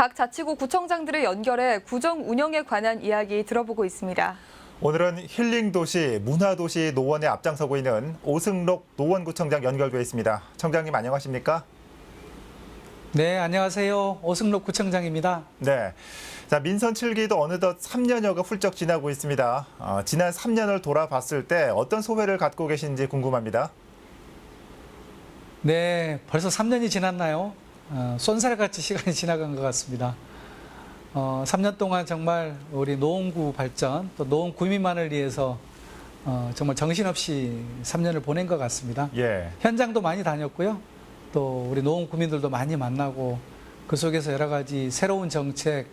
각 자치구 구청장들을 연결해 구정 운영에 관한 이야기 들어보고 있습니다. 오늘은 힐링도시, 문화도시 노원에 앞장서고 있는 오승록 노원구청장 연결돼 있습니다. 청장님 안녕하십니까? 네, 안녕하세요. 오승록 구청장입니다. 네. 자, 민선 7기도 어느덧 3년여가 훌쩍 지나고 있습니다. 지난 3년을 돌아봤을 때 어떤 소회를 갖고 계신지 궁금합니다. 네, 벌써 3년이 지났나요? 쏜살같이 시간이 지나간 것 같습니다. 3년 동안 정말 우리 노원구 발전, 또 노원 구민만을 위해서 정말 정신없이 3년을 보낸 것 같습니다. 예. 현장도 많이 다녔고요. 또 우리 노원 구민들도 많이 만나고 그 속에서 여러 가지 새로운 정책,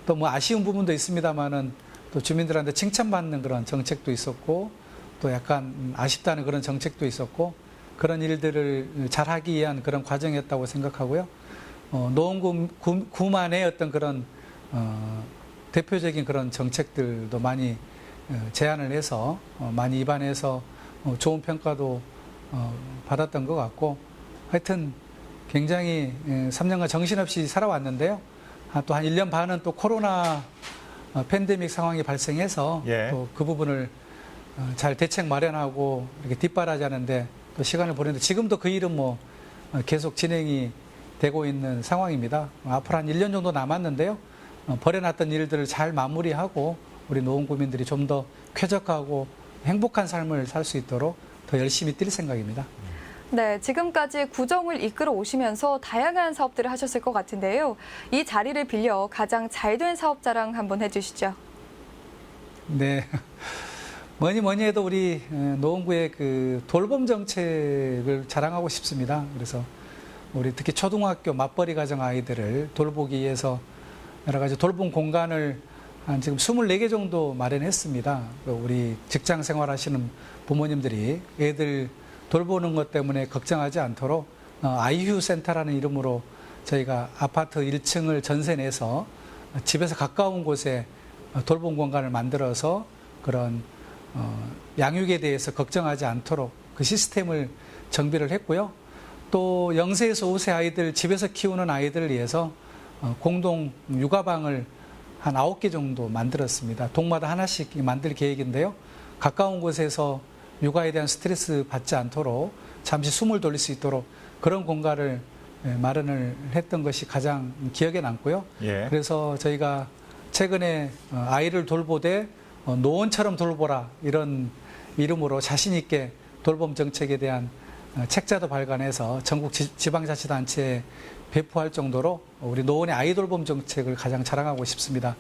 또 뭐 아쉬운 부분도 있습니다만은 또 주민들한테 칭찬받는 그런 정책도 있었고 또 약간 아쉽다는 그런 정책도 있었고 그런 일들을 잘하기 위한 그런 과정이었다고 생각하고요. 노원구만의 어떤 그런 대표적인 그런 정책들도 많이 제안을 해서 많이 입안해서 좋은 평가도 받았던 것 같고 하여튼 굉장히 3년간 정신없이 살아왔는데요. 또 한 1년 반은 또 코로나 팬데믹 상황이 발생해서 예. 또 그 부분을 잘 대책 마련하고 이렇게 뒷바라지하는데 또 시간을 보냈는데 지금도 그 일은 뭐 계속 진행이 되고 있는 상황입니다. 앞으로 한 1년 정도 남았는데요. 벌여놨던 일들을 잘 마무리하고 우리 노원구민들이 좀 더 쾌적하고 행복한 삶을 살 수 있도록 더 열심히 뛸 생각입니다. 네, 지금까지 구정을 이끌어 오시면서 다양한 사업들을 하셨을 것 같은데요. 이 자리를 빌려 가장 잘된 사업 자랑 한번 해주시죠. 네. 뭐니 해도 우리 노원구의 그 돌봄 정책을 자랑하고 싶습니다. 그래서 우리 특히 초등학교 맞벌이 가정 아이들을 돌보기 위해서 여러 가지 돌봄 공간을 한 지금 24개 정도 마련했습니다. 우리 직장 생활하시는 부모님들이 애들 돌보는 것 때문에 걱정하지 않도록 아이휴 센터라는 이름으로 저희가 아파트 1층을 전세 내서 집에서 가까운 곳에 돌봄 공간을 만들어서 그런 양육에 대해서 걱정하지 않도록 그 시스템을 정비를 했고요. 또 0세에서 5세 아이들, 집에서 키우는 아이들을 위해서 공동 육아방을 한 9개 정도 만들었습니다. 동마다 하나씩 만들 계획인데요. 가까운 곳에서 육아에 대한 스트레스 받지 않도록 잠시 숨을 돌릴 수 있도록 그런 공간을 마련을 했던 것이 가장 기억에 남고요. 예. 그래서 저희가 최근에 아이를 돌보되 노원처럼 돌보라 이런 이름으로 자신 있게 돌봄 정책에 대한 책자도 발간해서 전국 지방자치단체에 배포할 정도로 우리 노원의 아이 돌봄 정책을 가장 자랑하고 싶습니다.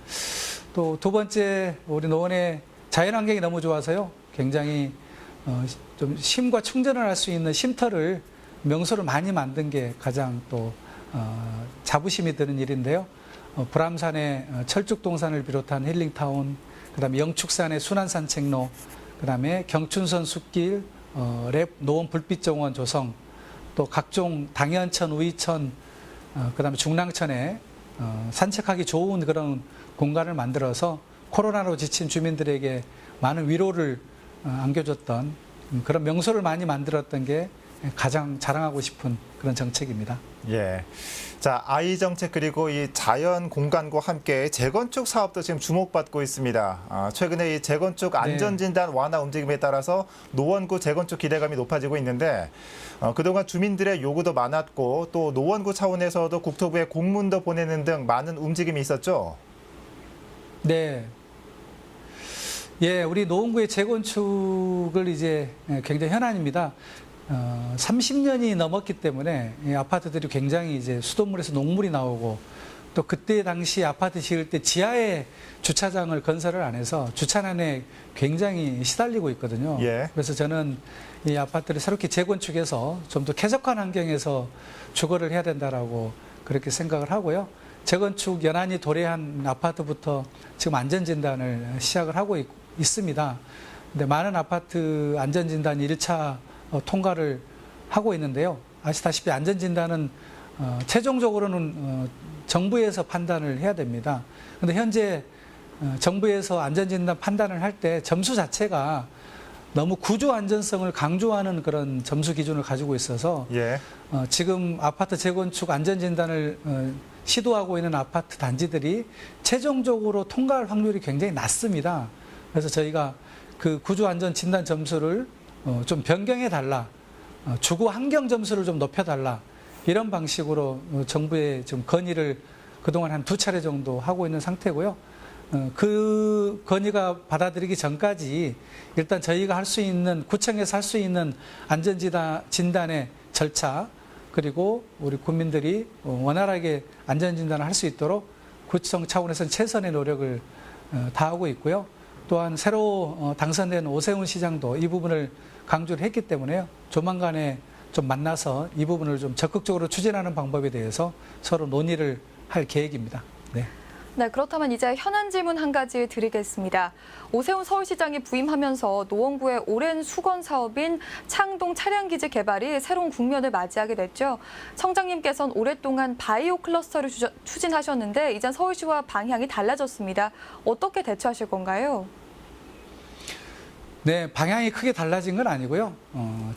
또 두 번째, 우리 노원의 자연환경이 너무 좋아서요. 굉장히 좀 쉼과 충전을 할 수 있는 쉼터를 명소를 많이 만든 게 가장 또 자부심이 드는 일인데요. 불암산의 철쭉동산을 비롯한 힐링타운, 그다음에 영축산의 순환산책로, 그다음에 경춘선 숲길, 랩 노원 불빛정원 조성, 또 각종 당연천, 우이천, 그다음에 중랑천에 산책하기 좋은 그런 공간을 만들어서 코로나로 지친 주민들에게 많은 위로를 안겨줬던 그런 명소를 많이 만들었던 게 가장 자랑하고 싶은 그런 정책입니다. 예. 자, 아이 정책 그리고 이 자연 공간과 함께 재건축 사업도 지금 주목받고 있습니다. 최근에 이 재건축 안전진단 완화 움직임에 따라서 노원구 재건축 기대감이 높아지고 있는데 그동안 주민들의 요구도 많았고 또 노원구 차원에서도 국토부에 공문도 보내는 등 많은 움직임이 있었죠. 네. 예, 우리 노원구의 재건축을 이제 굉장히 현안입니다. 30년이 넘었기 때문에 이 아파트들이 굉장히 이제 수돗물에서 녹물이 나오고 또 그때 당시 아파트 지을 때 지하에 주차장을 건설을 안 해서 주차난에 굉장히 시달리고 있거든요. 예. 그래서 저는 이 아파트를 새롭게 재건축해서 좀 더 쾌적한 환경에서 주거를 해야 된다라고 그렇게 생각을 하고요. 재건축 연한이 도래한 아파트부터 지금 안전진단을 시작을 하고 있습니다. 근데 많은 아파트 안전진단 1차 통과를 하고 있는데요. 아시다시피 안전진단은 최종적으로는 정부에서 판단을 해야 됩니다. 그런데 현재 정부에서 안전진단 판단을 할 때 점수 자체가 너무 구조 안전성을 강조하는 그런 점수 기준을 가지고 있어서 예. 지금 아파트 재건축 안전진단을 시도하고 있는 아파트 단지들이 최종적으로 통과할 확률이 굉장히 낮습니다. 그래서 저희가 그 구조 안전 진단 점수를 좀 변경해 달라, 주거 환경 점수를 좀 높여 달라, 이런 방식으로 정부에 좀 건의를 그동안 한 2차례 정도 하고 있는 상태고요. 그 건의가 받아들이기 전까지 일단 저희가 할 수 있는, 구청에서 할 수 있는 안전진단의 절차, 그리고 우리 국민들이 원활하게 안전진단을 할 수 있도록 구청 차원에서는 최선의 노력을 다하고 있고요. 또한 새로 당선된 오세훈 시장도 이 부분을 강조를 했기 때문에요. 조만간에 좀 만나서 이 부분을 좀 적극적으로 추진하는 방법에 대해서 서로 논의를 할 계획입니다. 네. 네, 그렇다면 이제 현안 질문 한 가지 드리겠습니다. 오세훈 서울시장이 부임하면서 노원구의 오랜 수건 사업인 창동 차량기지 개발이 새로운 국면을 맞이하게 됐죠. 청장님께서는 오랫동안 바이오 클러스터를 추진하셨는데 이젠 서울시와 방향이 달라졌습니다. 어떻게 대처하실 건가요? 네, 방향이 크게 달라진 건 아니고요.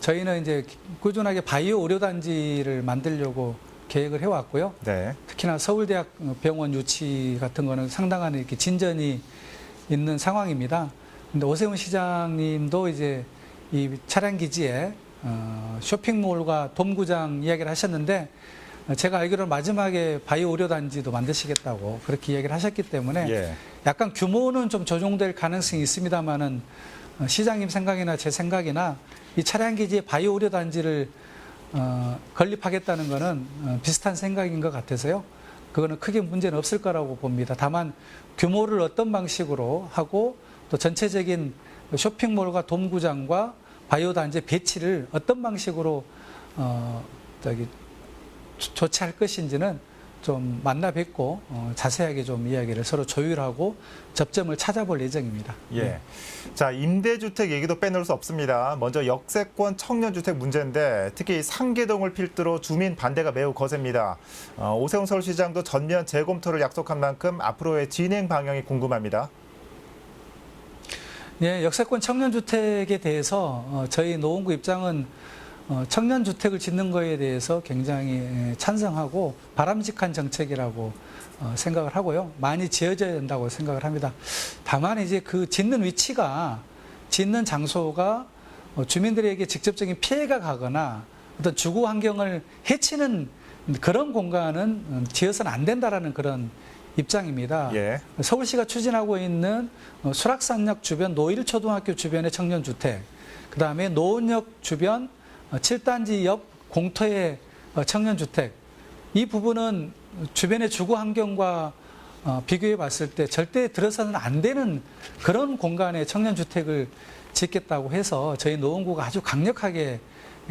저희는 이제 꾸준하게 바이오 의료단지를 만들려고 계획을 해왔고요. 네. 특히나 서울대학 병원 유치 같은 거는 상당한 이렇게 진전이 있는 상황입니다. 근데 오세훈 시장님도 이제 이 차량 기지에 쇼핑몰과 돔구장 이야기를 하셨는데, 제가 알기로는 마지막에 바이오 의료단지도 만드시겠다고 그렇게 이야기를 하셨기 때문에 예. 약간 규모는 좀 조정될 가능성이 있습니다만은 시장님 생각이나 제 생각이나 이 차량 기지에 바이오 의료단지를 건립하겠다는 것은 비슷한 생각인 것 같아서요. 그거는 크게 문제는 없을 거라고 봅니다. 다만 규모를 어떤 방식으로 하고 또 전체적인 쇼핑몰과 돔구장과 바이오 단지 배치를 어떤 방식으로 조치할 것인지는 좀 만나 뵙고 자세하게 좀 이야기를 서로 조율하고 접점을 찾아볼 예정입니다. 예. 자, 임대주택 얘기도 빼놓을 수 없습니다. 먼저 역세권 청년주택 문제인데 특히 상계동을 필두로 주민 반대가 매우 거셉니다. 오세훈 서울시장도 전면 재검토를 약속한 만큼 앞으로의 진행 방향이 궁금합니다. 예, 역세권 청년주택에 대해서 저희 노원구 입장은 청년주택을 짓는 거에 대해서 굉장히 찬성하고 바람직한 정책이라고 생각을 하고요. 많이 지어져야 된다고 생각을 합니다. 다만 이제 그 짓는 위치가, 짓는 장소가 주민들에게 직접적인 피해가 가거나 어떤 주거 환경을 해치는 그런 공간은 지어서는 안 된다라는 그런 입장입니다. 예. 서울시가 추진하고 있는 수락산역 주변 노일초등학교 주변의 청년주택, 그다음에 노원역 주변 7단지 옆 공터의 청년주택, 이 부분은 주변의 주거 환경과 비교해 봤을 때 절대 들어서는 안 되는 그런 공간에 청년주택을 짓겠다고 해서 저희 노원구가 아주 강력하게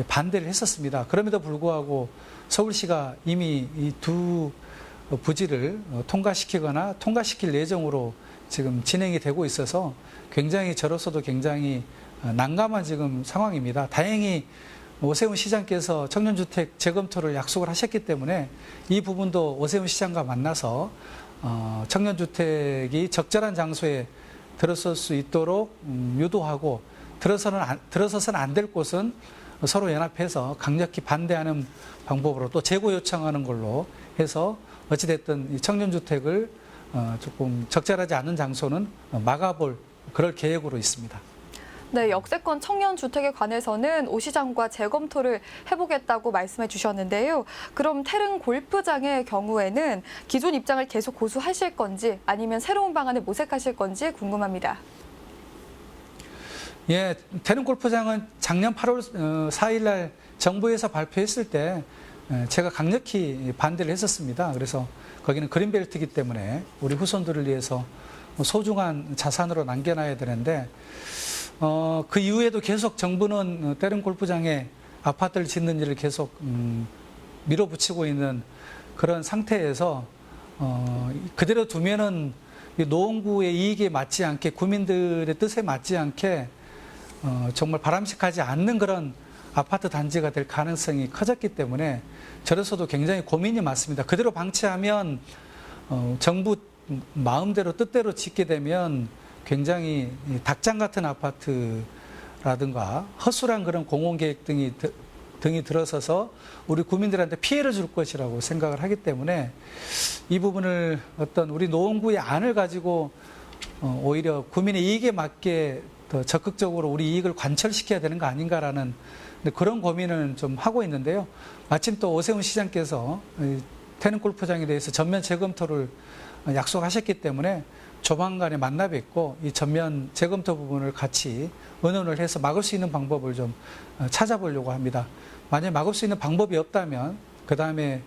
반대를 했었습니다. 그럼에도 불구하고 서울시가 이미 이 두 부지를 통과시키거나 통과시킬 예정으로 지금 진행이 되고 있어서 굉장히 저로서도 굉장히 난감한 지금 상황입니다. 다행히 오세훈 시장께서 청년주택 재검토를 약속을 하셨기 때문에 이 부분도 오세훈 시장과 만나서 청년주택이 적절한 장소에 들어설 수 있도록 유도하고, 들어서서는 안 될 곳은 서로 연합해서 강력히 반대하는 방법으로 또 재고 요청하는 걸로 해서 어찌됐든 이 청년주택을 조금 적절하지 않은 장소는 막아볼 그럴 계획으로 있습니다. 네, 역세권 청년주택에 관해서는 오 시장과 재검토를 해보겠다고 말씀해 주셨는데요. 그럼 태릉 골프장의 경우에는 기존 입장을 계속 고수하실 건지 아니면 새로운 방안을 모색하실 건지 궁금합니다. 예, 태릉 골프장은 작년 8월 4일 날 정부에서 발표했을 때 제가 강력히 반대를 했었습니다. 그래서 거기는 그린벨트이기 때문에 우리 후손들을 위해서 소중한 자산으로 남겨놔야 되는데, 그 이후에도 계속 정부는 태릉 골프장에 아파트를 짓는 일을 계속 밀어붙이고 있는 그런 상태에서 그대로 두면은 노원구의 이익에 맞지 않게, 구민들의 뜻에 맞지 않게 정말 바람직하지 않는 그런 아파트 단지가 될 가능성이 커졌기 때문에 저로서도 굉장히 고민이 많습니다. 그대로 방치하면 정부 마음대로 뜻대로 짓게 되면 굉장히 닭장 같은 아파트라든가 허술한 그런 공원계획 등이 등이 들어서서 우리 국민들한테 피해를 줄 것이라고 생각을 하기 때문에 이 부분을 어떤 우리 노원구의 안을 가지고 오히려 국민의 이익에 맞게 더 적극적으로 우리 이익을 관철시켜야 되는 거 아닌가라는 그런 고민을 좀 하고 있는데요. 마침 또 오세훈 시장께서 태릉 골프장에 대해서 전면 재검토를 약속하셨기 때문에 조만간에 만나 뵙고 이 전면 재검토 부분을 같이 의논을 해서 막을 수 있는 방법을 좀 찾아보려고 합니다. 만약에 막을 수 있는 방법이 없다면 그 다음에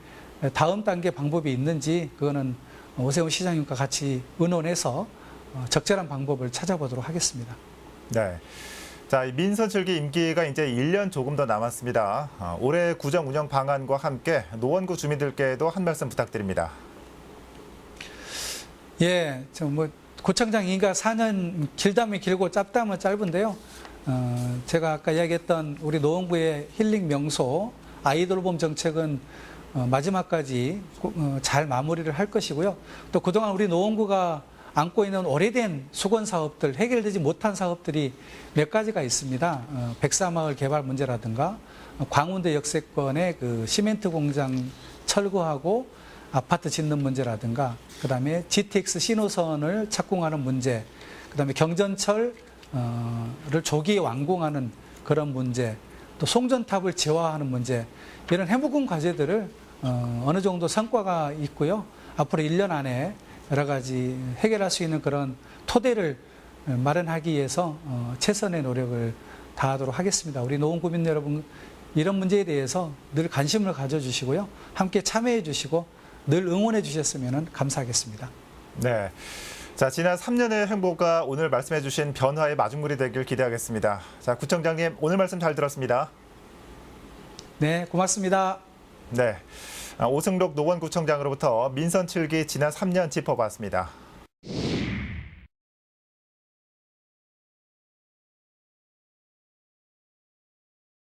다음 단계 방법이 있는지 그거는 오세훈 시장님과 같이 의논해서 적절한 방법을 찾아보도록 하겠습니다. 네. 자, 이 민선 7기 임기가 이제 1년 조금 더 남았습니다. 올해 구정 운영 방안과 함께 노원구 주민들께도 한 말씀 부탁드립니다. 예, 구청장 임기가 4년 길다면 길고 짧다면 짧은데요. 제가 아까 이야기했던 우리 노원구의 힐링 명소 아이돌봄 정책은 마지막까지 잘 마무리를 할 것이고요. 또 그동안 우리 노원구가 안고 있는 오래된 수건 사업들, 해결되지 못한 사업들이 몇 가지가 있습니다. 백사마을 개발 문제라든가 광운대 역세권의 그 시멘트 공장 철거하고 아파트 짓는 문제라든가 그다음에 GTX 신호선을 착공하는 문제, 그다음에 경전철을 조기에 완공하는 그런 문제, 또 송전탑을 재화하는 문제, 이런 해묵은 과제들을 어느 정도 성과가 있고요. 앞으로 1년 안에 여러 가지 해결할 수 있는 그런 토대를 마련하기 위해서 최선의 노력을 다하도록 하겠습니다. 우리 노원구민 여러분, 이런 문제에 대해서 늘 관심을 가져주시고요. 함께 참여해 주시고 늘 응원해 주셨으면 감사하겠습니다. 네. 자, 지난 3년의 행보가 오늘 말씀해 주신 변화의 마중물이 되길 기대하겠습니다. 자, 구청장님, 오늘 말씀 잘 들었습니다. 네, 고맙습니다. 네. 오승록 노원구청장으로부터 민선 7기 지난 3년 짚어봤습니다.